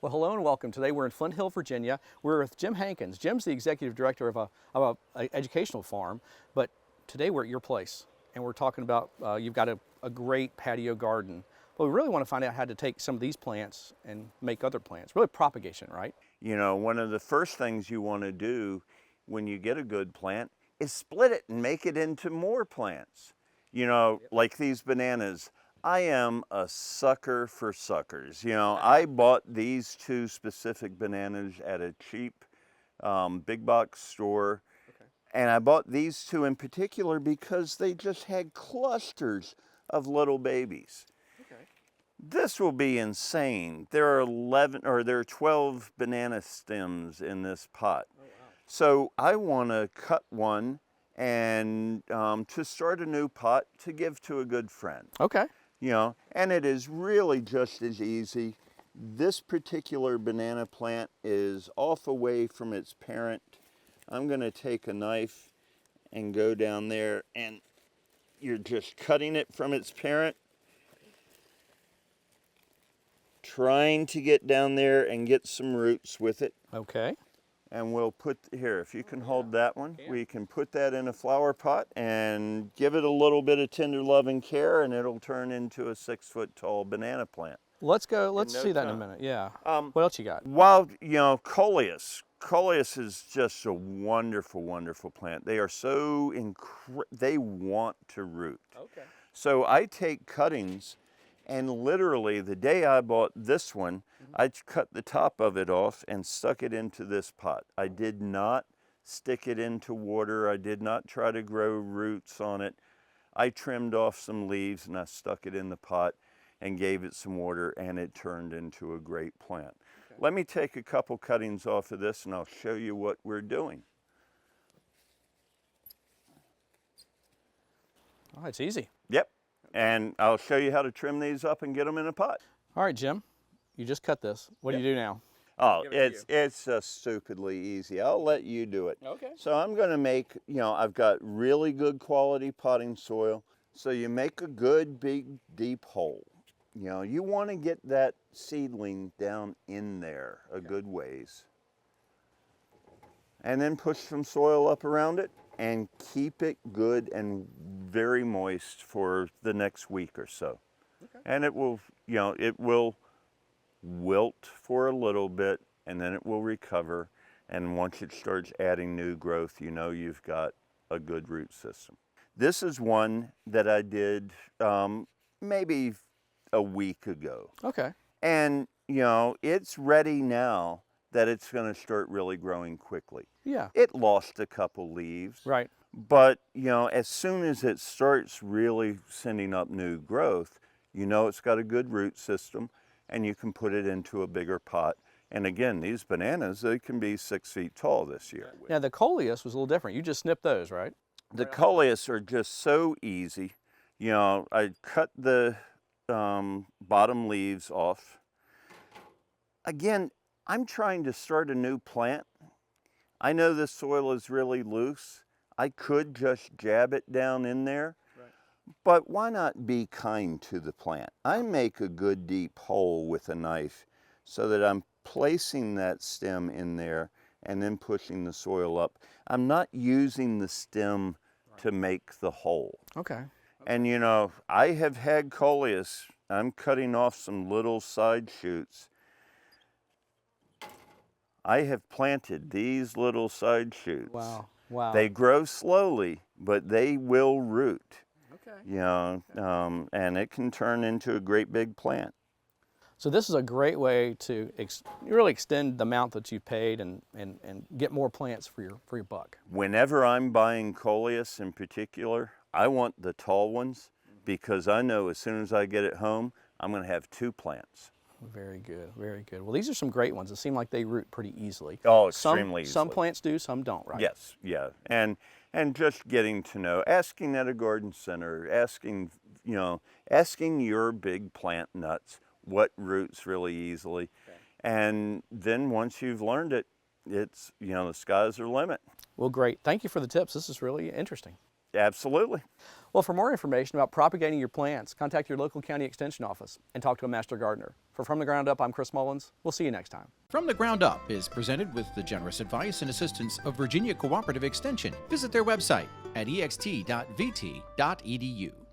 Well, hello and welcome. Today we're in Flint Hill, Virginia. We're with Jim Hankins. Jim's the executive director of a educational farm, but today we're at your place and we're talking about you've got a great patio garden. But we really want to find out how to take some of these plants and make other plants. Really propagation, right? You know, one of the first things you want to do when you get a good plant is split it and make it into more plants. You know, like these bananas. I am a sucker for suckers. You know, I bought these two specific bananas at a cheap big box store. Okay. And I bought these two in particular because they just had clusters of little babies. Okay. This will be insane. There are 12 banana stems in this pot. Oh, wow. So I want to cut one and to start a new pot to give to a good friend. Okay. You know, and it is really just as easy. This particular banana plant is off away from its parent. I'm going to take a knife and go down there, and you're just cutting it from its parent, trying to get down there and get some roots with it. Okay. And we'll put, here, if you can hold that one, we can put that in a flower pot and give it a little bit of tender love and care, and it'll turn into a 6-foot tall banana plant. Let's go. Let's no see that in a time. minute. Yeah. What else you got? Wild, you know, coleus. Coleus is just a wonderful, wonderful plant. They are so they want to root. Okay. So I take cuttings, and literally the day I bought this one, I cut the top of it off and stuck it into this pot. I did not stick it into water. I did not try to grow roots on it. I trimmed off some leaves and I stuck it in the pot and gave it some water, and it turned into a great plant. Okay. Let me take a couple cuttings off of this and I'll show you what we're doing. Oh, it's easy. Yep. And I'll show you how to trim these up and get them in a pot. All right, Jim. You just cut this. What do you do now? Oh, it's stupidly easy. I'll let you do it. Okay. So I'm going to make, you know, I've got really good quality potting soil. So you make a good, big, deep hole. You know, you want to get that seedling down in there a good ways. And then push some soil up around it and keep it good and very moist for the next week or so. Okay. And it will, you know, it will wilt for a little bit and then it will recover. And once it starts adding new growth, you know you've got a good root system. This is one that I did maybe a week ago. Okay. And, you know, it's ready now that it's going to start really growing quickly. Yeah. It lost a couple leaves. Right. But, you know, as soon as it starts really sending up new growth, you know it's got a good root system and you can put it into a bigger pot. And again, these bananas, they can be 6 feet tall this year. Now the coleus was a little different. You just snipped those, right? The coleus are just so easy. You know, I cut the bottom leaves off. Again, I'm trying to start a new plant. I know this soil is really loose. I could just jab it down in there, but why not be kind to the plant? I make a good deep hole with a knife so that I'm placing that stem in there and then pushing the soil up. I'm not using the stem to make the hole. Okay. And you know, I have had coleus. I'm cutting off some little side shoots. I have planted these little side shoots. Wow. Wow. They grow slowly, but they will root. Okay. You know, and it can turn into a great big plant. So this is a great way to really extend the amount that you paid and get more plants for your buck. Whenever I'm buying coleus in particular, I want the tall ones because I know as soon as I get it home, I'm going to have 2 plants. Very good, very good. Well, these are some great ones. It seem like they root pretty easily. Oh, extremely easily. Some plants do, some don't, right? Yes, yeah. And just getting to know, asking at a garden center, asking, you know, asking your big plant nuts what roots really easily. Okay. And then once you've learned it, it's, you know, the sky's the limit. Well, great. Thank you for the tips. This is really interesting. Absolutely. Well, for more information about propagating your plants, contact your local county extension office and talk to a master gardener. For From the Ground Up, I'm Chris Mullins. We'll see you next time. From the Ground Up is presented with the generous advice and assistance of Virginia Cooperative Extension. Visit their website at ext.vt.edu.